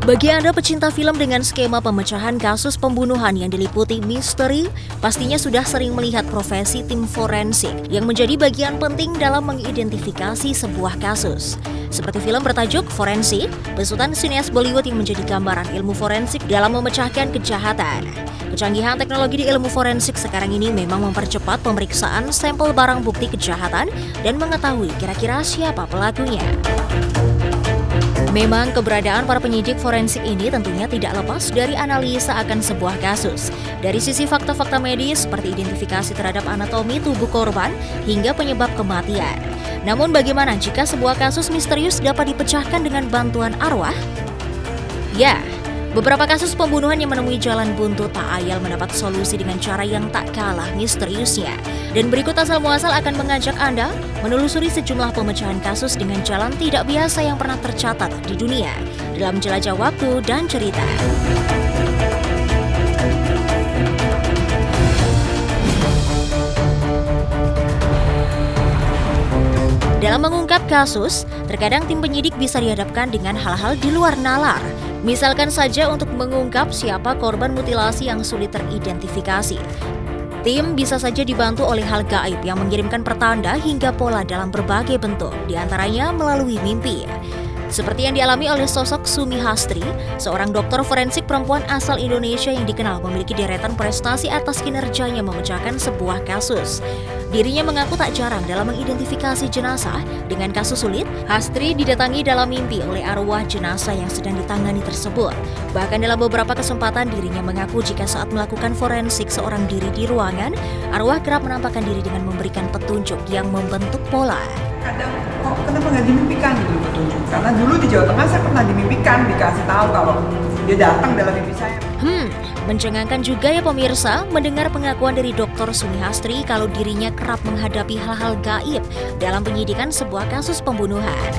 Bagi Anda pecinta film dengan skema pemecahan kasus pembunuhan yang diliputi misteri, pastinya sudah sering melihat profesi tim forensik yang menjadi bagian penting dalam mengidentifikasi sebuah kasus. Seperti film bertajuk Forensik, besutan sinias Bollywood yang menjadi gambaran ilmu forensik dalam memecahkan kejahatan. Kecanggihan teknologi di ilmu forensik sekarang ini memang mempercepat pemeriksaan sampel barang bukti kejahatan dan mengetahui kira-kira siapa pelakunya. Memang keberadaan para penyidik forensik ini tentunya tidak lepas dari analisa akan sebuah kasus. Dari sisi fakta-fakta medis seperti identifikasi terhadap anatomi tubuh korban hingga penyebab kematian. Namun bagaimana jika sebuah kasus misterius dapat dipecahkan dengan bantuan arwah? Ya, beberapa kasus pembunuhan yang menemui jalan buntu tak ayal mendapat solusi dengan cara yang tak kalah misteriusnya. Dan berikut asal muasal akan mengajak Anda menelusuri sejumlah pemecahan kasus dengan jalan tidak biasa yang pernah tercatat di dunia dalam jelajah waktu dan cerita. Dalam mengungkap kasus, terkadang tim penyidik bisa dihadapkan dengan hal-hal di luar nalar. Misalkan saja untuk mengungkap siapa korban mutilasi yang sulit teridentifikasi. Tim bisa saja dibantu oleh hal gaib yang mengirimkan pertanda hingga pola dalam berbagai bentuk, diantaranya melalui mimpi. Seperti yang dialami oleh sosok Sumi Hastri, seorang dokter forensik perempuan asal Indonesia yang dikenal memiliki deretan prestasi atas kinerjanya memecahkan sebuah kasus. Dirinya mengaku tak jarang dalam mengidentifikasi jenazah. Dengan kasus sulit, Hastri didatangi dalam mimpi oleh arwah jenazah yang sedang ditangani tersebut. Bahkan dalam beberapa kesempatan dirinya mengaku jika saat melakukan forensik seorang diri di ruangan, arwah kerap menampakkan diri dengan memberikan petunjuk yang membentuk pola. Kadang kok kenapa nggak dimimpikan gitu petunjuk? Karena dulu di Jawa Tengah saya pernah dimimpikan, dikasih tahu kalau dia datang dalam mimpi saya. Mencengangkan juga ya pemirsa mendengar pengakuan dari Dr. Sumi Hastri kalau dirinya kerap menghadapi hal-hal gaib dalam penyidikan sebuah kasus pembunuhan.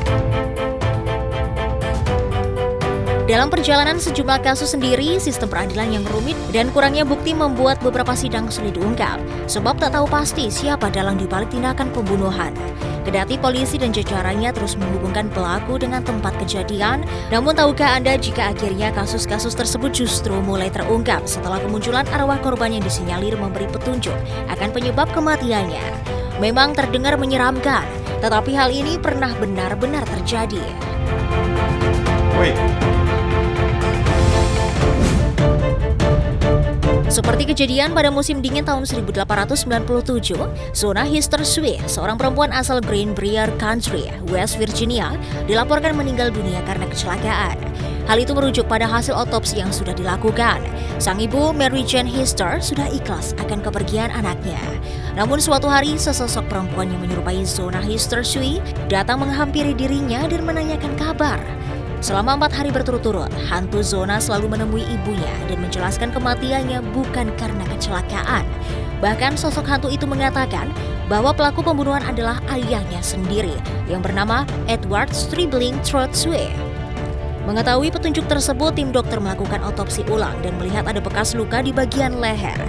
Dalam perjalanan sejumlah kasus sendiri, sistem peradilan yang rumit dan kurangnya bukti membuat beberapa sidang sulit diungkap, sebab tak tahu pasti siapa dalang dibalik tindakan pembunuhan. Kendati polisi dan jajarannya terus menghubungkan pelaku dengan tempat kejadian, namun tahukah Anda jika akhirnya kasus-kasus tersebut justru mulai terungkap setelah kemunculan arwah korban yang disinyalir memberi petunjuk akan penyebab kematiannya. Memang terdengar menyeramkan, tetapi hal ini pernah benar-benar terjadi. Seperti kejadian pada musim dingin tahun 1897, Zona Hester Sue, seorang perempuan asal Greenbrier Country, West Virginia, dilaporkan meninggal dunia karena kecelakaan. Hal itu merujuk pada hasil otopsi yang sudah dilakukan. Sang ibu, Mary Jane Hester, sudah ikhlas akan kepergian anaknya. Namun suatu hari, sesosok perempuan yang menyerupai Zona Hester Sue datang menghampiri dirinya dan menanyakan kabar. Selama 4 hari berturut-turut, hantu Zona selalu menemui ibunya dan menjelaskan kematiannya bukan karena kecelakaan. Bahkan sosok hantu itu mengatakan bahwa pelaku pembunuhan adalah ayahnya sendiri yang bernama Edward Stribling Trotsue. Mengetahui petunjuk tersebut, tim dokter melakukan otopsi ulang dan melihat ada bekas luka di bagian leher.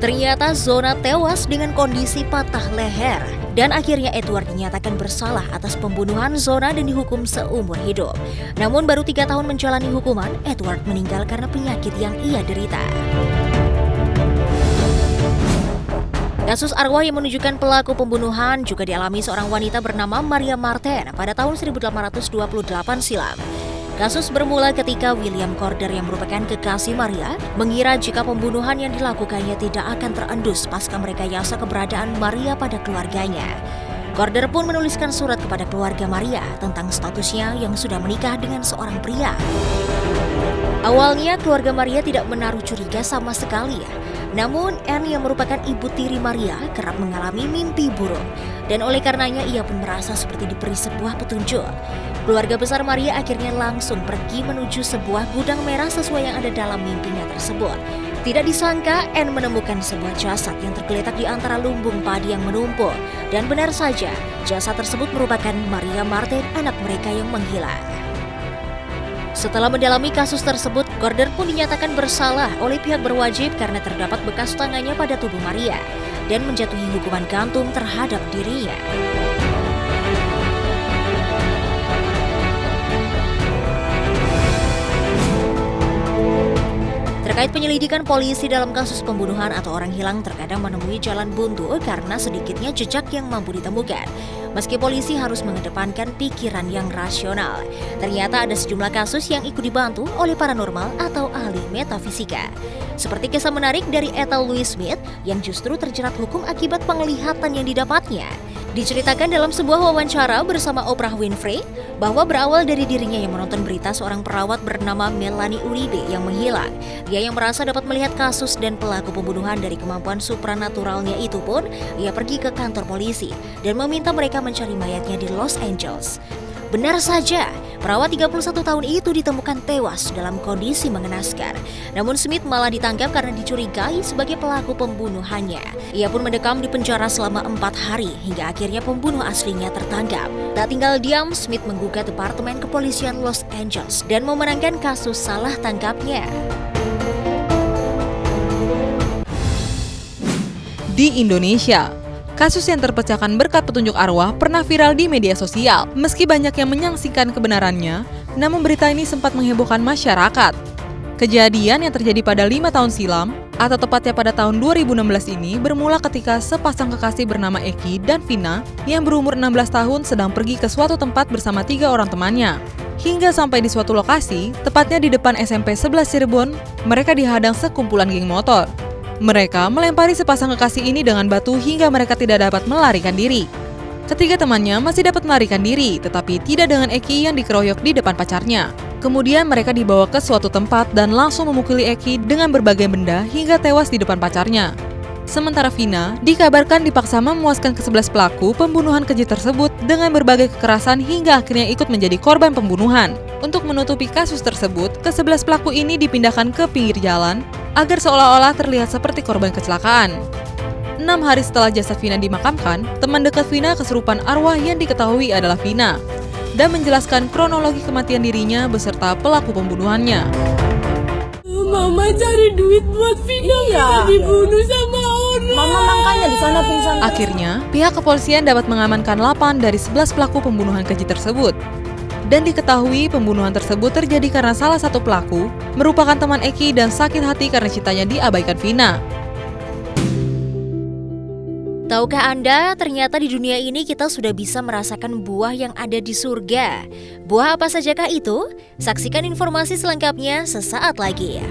Ternyata Zona tewas dengan kondisi patah leher. Dan akhirnya Edward dinyatakan bersalah atas pembunuhan Zona dan dihukum seumur hidup. Namun baru 3 tahun menjalani hukuman, Edward meninggal karena penyakit yang ia derita. Kasus arwah yang menunjukkan pelaku pembunuhan juga dialami seorang wanita bernama Maria Marten pada tahun 1828 silam. Kasus bermula ketika William Corder yang merupakan kekasih Maria mengira jika pembunuhan yang dilakukannya tidak akan terendus pasca merekayasa keberadaan Maria pada keluarganya. Corder pun menuliskan surat kepada keluarga Maria tentang statusnya yang sudah menikah dengan seorang pria. Awalnya keluarga Maria tidak menaruh curiga sama sekali. Namun Anne yang merupakan ibu tiri Maria kerap mengalami mimpi buruk. Dan oleh karenanya ia pun merasa seperti diberi sebuah petunjuk. Keluarga besar Maria akhirnya langsung pergi menuju sebuah gudang merah sesuai yang ada dalam mimpinya tersebut. Tidak disangka Anne menemukan sebuah jasad yang tergeletak di antara lumbung padi yang menumpuk. Dan benar saja, jasad tersebut merupakan Maria Marten, anak mereka yang menghilang. Setelah mendalami kasus tersebut, Corder pun dinyatakan bersalah oleh pihak berwajib karena terdapat bekas tangannya pada tubuh Maria dan menjatuhi hukuman gantung terhadap dirinya. Terkait penyelidikan polisi dalam kasus pembunuhan atau orang hilang terkadang menemui jalan buntu karena sedikitnya jejak yang mampu ditemukan. Meski polisi harus mengedepankan pikiran yang rasional, ternyata ada sejumlah kasus yang ikut dibantu oleh paranormal atau ahli metafisika. Seperti kisah menarik dari Ethel Louise Smith yang justru terjerat hukum akibat penglihatan yang didapatnya. Diceritakan dalam sebuah wawancara bersama Oprah Winfrey bahwa berawal dari dirinya yang menonton berita seorang perawat bernama Melanie Uribe yang menghilang. Dia yang merasa dapat melihat kasus dan pelaku pembunuhan dari kemampuan supranaturalnya itu pun, ia pergi ke kantor polisi dan meminta mereka mencari mayatnya di Los Angeles. Benar saja, perawat 31 tahun itu ditemukan tewas dalam kondisi mengenaskan. Namun Smith malah ditangkap karena dicurigai sebagai pelaku pembunuhannya. Ia pun mendekam di penjara selama 4 hari hingga akhirnya pembunuh aslinya tertangkap. Tak tinggal diam, Smith menggugat Departemen Kepolisian Los Angeles dan memenangkan kasus salah tangkapnya. Di Indonesia, kasus yang terpecahkan berkat petunjuk arwah pernah viral di media sosial. Meski banyak yang menyaksikan kebenarannya, namun berita ini sempat menghebohkan masyarakat. Kejadian yang terjadi pada 5 tahun silam, atau tepatnya pada tahun 2016 ini bermula ketika sepasang kekasih bernama Eki dan Vina yang berumur 16 tahun sedang pergi ke suatu tempat bersama 3 orang temannya. Hingga sampai di suatu lokasi, tepatnya di depan SMP 11 Cirebon, mereka dihadang sekumpulan geng motor. Mereka melempari sepasang kekasih ini dengan batu hingga mereka tidak dapat melarikan diri. Ketiga temannya masih dapat melarikan diri, tetapi tidak dengan Eki yang dikeroyok di depan pacarnya. Kemudian mereka dibawa ke suatu tempat dan langsung memukuli Eki dengan berbagai benda hingga tewas di depan pacarnya. Sementara Vina dikabarkan dipaksa memuaskan ke-11 pelaku pembunuhan keji tersebut dengan berbagai kekerasan hingga akhirnya ikut menjadi korban pembunuhan. Untuk menutupi kasus tersebut, ke-11 pelaku ini dipindahkan ke pinggir jalan agar seolah-olah terlihat seperti korban kecelakaan. 6 hari setelah jasad Vina dimakamkan, teman dekat Vina kesurupan arwah yang diketahui adalah Vina dan menjelaskan kronologi kematian dirinya beserta pelaku pembunuhannya. Mama cari duit buat Vina, dibunuh sama orang. Mama makanya di sana pingsan. Akhirnya, pihak kepolisian dapat mengamankan 8 dari 11 pelaku pembunuhan keji tersebut. Dan diketahui pembunuhan tersebut terjadi karena salah satu pelaku merupakan teman Eki dan sakit hati karena cintanya diabaikan Vina. Tahukah Anda, ternyata di dunia ini kita sudah bisa merasakan buah yang ada di surga. Buah apa sajakah itu? Saksikan informasi selengkapnya sesaat lagi.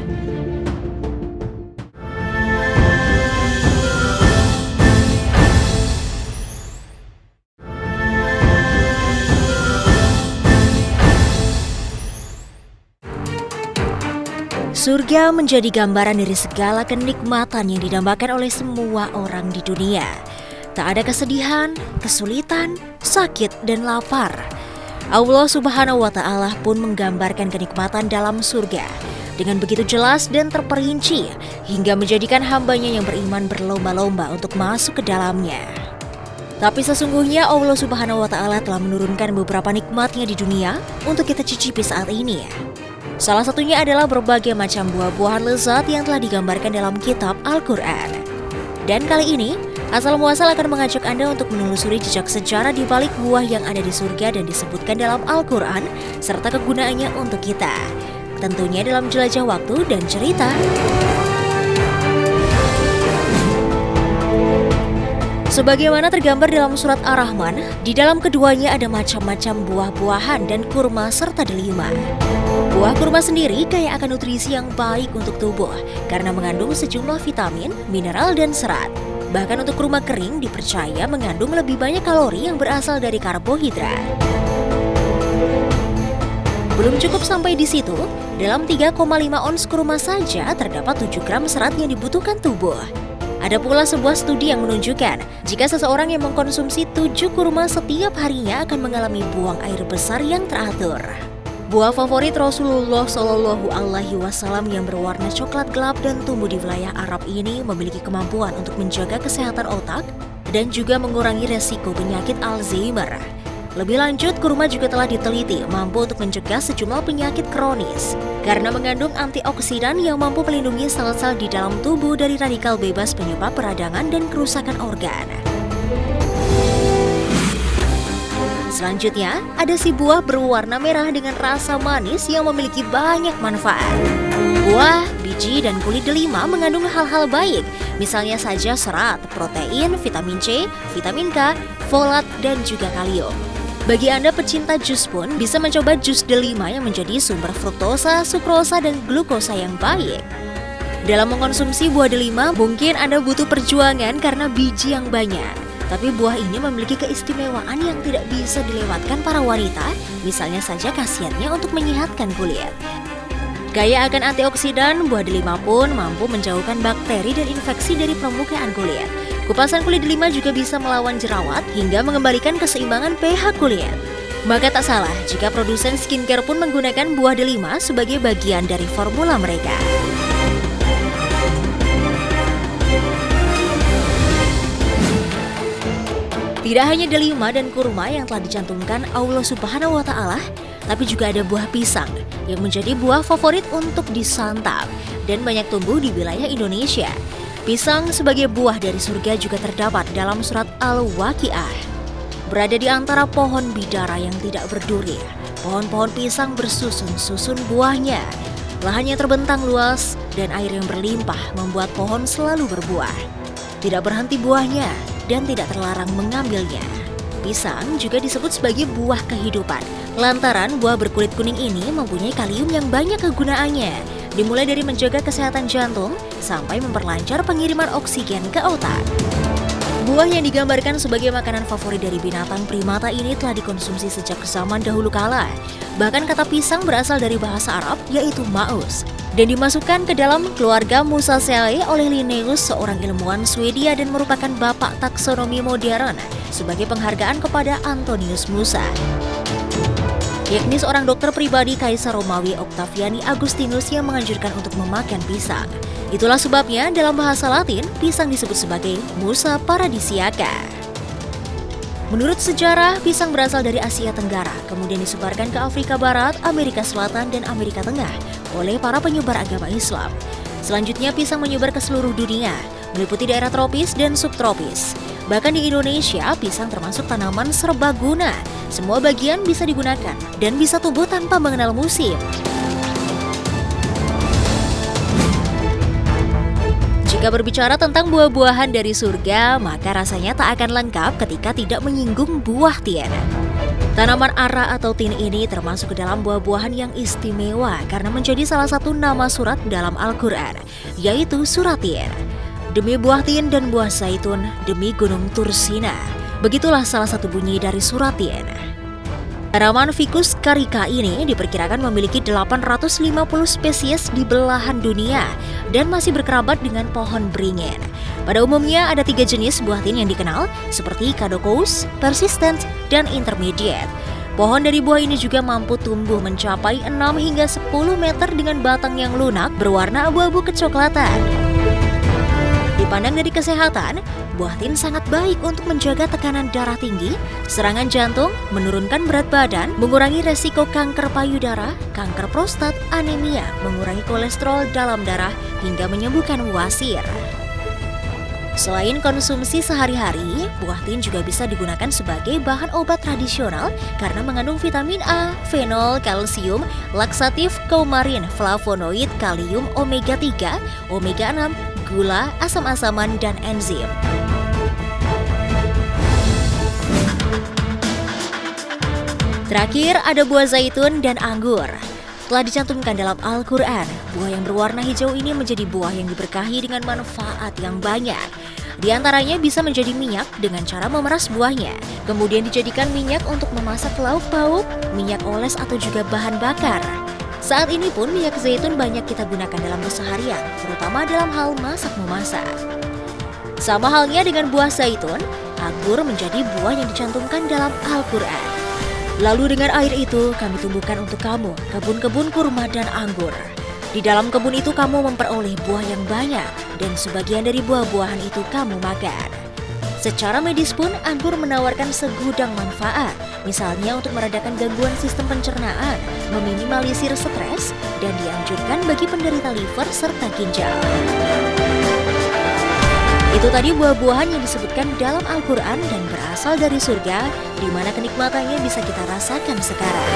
Surga menjadi gambaran dari segala kenikmatan yang didambakan oleh semua orang di dunia. Tak ada kesedihan, kesulitan, sakit, dan lapar. Allah Subhanahu wa Ta'ala pun menggambarkan kenikmatan dalam surga dengan begitu jelas dan terperinci hingga menjadikan hambanya yang beriman berlomba-lomba untuk masuk ke dalamnya. Tapi sesungguhnya Allah Subhanahu wa Ta'ala telah menurunkan beberapa nikmatnya di dunia untuk kita cicipi saat ini. Salah satunya adalah berbagai macam buah-buahan lezat yang telah digambarkan dalam kitab Al-Quran. Dan kali ini, Asal Muasal akan mengajak Anda untuk menelusuri jejak sejarah di balik buah yang ada di surga dan disebutkan dalam Al-Quran, serta kegunaannya untuk kita. Tentunya dalam jelajah waktu dan cerita. Sebagaimana tergambar dalam surat Ar-Rahman, di dalam keduanya ada macam-macam buah-buahan dan kurma serta delima. Buah kurma sendiri kaya akan nutrisi yang baik untuk tubuh karena mengandung sejumlah vitamin, mineral, dan serat. Bahkan untuk kurma kering dipercaya mengandung lebih banyak kalori yang berasal dari karbohidrat. Belum cukup sampai di situ, dalam 3,5 ons kurma saja terdapat 7 gram serat yang dibutuhkan tubuh. Ada pula sebuah studi yang menunjukkan jika seseorang yang mengkonsumsi 7 kurma setiap harinya akan mengalami buang air besar yang teratur. Buah favorit Rasulullah Shallallahu Alaihi Wasallam yang berwarna coklat gelap dan tumbuh di wilayah Arab ini memiliki kemampuan untuk menjaga kesehatan otak dan juga mengurangi resiko penyakit Alzheimer. Lebih lanjut, kurma juga telah diteliti mampu untuk mencegah sejumlah penyakit kronis karena mengandung antioksidan yang mampu melindungi sel-sel di dalam tubuh dari radikal bebas penyebab peradangan dan kerusakan organ. Selanjutnya, ada si buah berwarna merah dengan rasa manis yang memiliki banyak manfaat. Buah, biji, dan kulit delima mengandung hal-hal baik, misalnya saja serat, protein, vitamin C, vitamin K, folat, dan juga kalium. Bagi Anda pecinta jus pun bisa mencoba jus delima yang menjadi sumber fruktosa, sukrosa, dan glukosa yang baik. Dalam mengkonsumsi buah delima, mungkin Anda butuh perjuangan karena biji yang banyak. Tapi buah ini memiliki keistimewaan yang tidak bisa dilewatkan para wanita, misalnya saja khasiatnya untuk menyehatkan kulit. Kaya akan antioksidan, buah delima pun mampu menjauhkan bakteri dan infeksi dari permukaan kulit. Kupasan kulit delima juga bisa melawan jerawat hingga mengembalikan keseimbangan pH kulit. Maka tak salah jika produsen skincare pun menggunakan buah delima sebagai bagian dari formula mereka. Tidak hanya delima dan kurma yang telah dicantumkan Allah Subhanahu wa Ta'ala, tapi juga ada buah pisang yang menjadi buah favorit untuk disantap dan banyak tumbuh di wilayah Indonesia. Pisang sebagai buah dari surga juga terdapat dalam surat Al-Waqiah. Berada di antara pohon bidara yang tidak berduri, pohon-pohon pisang bersusun-susun buahnya. Lahannya terbentang luas dan air yang berlimpah membuat pohon selalu berbuah. Tidak berhenti buahnya dan tidak terlarang mengambilnya. Pisang juga disebut sebagai buah kehidupan, lantaran buah berkulit kuning ini mempunyai kalium yang banyak kegunaannya, dimulai dari menjaga kesehatan jantung sampai memperlancar pengiriman oksigen ke otak. Buah yang digambarkan sebagai makanan favorit dari binatang primata ini telah dikonsumsi sejak zaman dahulu kala. Bahkan kata pisang berasal dari bahasa Arab yaitu maus dan dimasukkan ke dalam keluarga Musaceae oleh Linnaeus, seorang ilmuwan Swedia dan merupakan bapak taksonomi modern, sebagai penghargaan kepada Antonius Musa, yakni seorang dokter pribadi Kaisar Romawi Octaviani Agustinus yang menganjurkan untuk memakan pisang. Itulah sebabnya dalam bahasa Latin, pisang disebut sebagai Musa paradisiaca. Menurut sejarah, pisang berasal dari Asia Tenggara, kemudian disebarkan ke Afrika Barat, Amerika Selatan, dan Amerika Tengah oleh para penyebar agama Islam. Selanjutnya, pisang menyebar ke seluruh dunia, meliputi daerah tropis dan subtropis. Bahkan di Indonesia, pisang termasuk tanaman serbaguna. Semua bagian bisa digunakan dan bisa tumbuh tanpa mengenal musim. Jika berbicara tentang buah-buahan dari surga, maka rasanya tak akan lengkap ketika tidak menyinggung buah tin. Tanaman ara atau tin ini termasuk ke dalam buah-buahan yang istimewa karena menjadi salah satu nama surat dalam Al-Quran, yaitu surat tin. Demi buah tin dan buah zaitun, demi gunung Tursina. Begitulah salah satu bunyi dari surat tin. Tanaman Ficus carica ini diperkirakan memiliki 850 spesies di belahan dunia dan masih berkerabat dengan pohon beringin. Pada umumnya ada 3 jenis buah tin yang dikenal, seperti Caducous, Persistent, dan Intermediate. Pohon dari buah ini juga mampu tumbuh mencapai 6 hingga 10 meter dengan batang yang lunak berwarna abu-abu kecoklatan. Dipandang dari kesehatan, buah tin sangat baik untuk menjaga tekanan darah tinggi, serangan jantung, menurunkan berat badan, mengurangi resiko kanker payudara, kanker prostat, anemia, mengurangi kolesterol dalam darah, hingga menyembuhkan wasir. Selain konsumsi sehari-hari, buah tin juga bisa digunakan sebagai bahan obat tradisional karena mengandung vitamin A, fenol, kalsium, laksatif, coumarin, flavonoid, kalium, omega 3, omega 6, gula, asam-asaman, dan enzim. Terakhir ada buah zaitun dan anggur. Telah dicantumkan dalam Al-Quran, buah yang berwarna hijau ini menjadi buah yang diberkahi dengan manfaat yang banyak. Di antaranya bisa menjadi minyak dengan cara memeras buahnya, kemudian dijadikan minyak untuk memasak lauk pauk, minyak oles atau juga bahan bakar. Saat ini pun minyak zaitun banyak kita gunakan dalam keseharian, terutama dalam hal masak-memasak. Sama halnya dengan buah zaitun, anggur menjadi buah yang dicantumkan dalam Al-Quran. Lalu dengan air itu kami tumbuhkan untuk kamu kebun-kebun kurma dan anggur. Di dalam kebun itu kamu memperoleh buah yang banyak dan sebagian dari buah-buahan itu kamu makan. Secara medis pun anggur menawarkan segudang manfaat, misalnya untuk meredakan gangguan sistem pencernaan, meminimalisir stres, dan dianjurkan bagi penderita liver serta ginjal. Itu tadi buah-buahan yang disebutkan dalam Al-Quran dan berasal dari surga, di mana kenikmatannya bisa kita rasakan sekarang.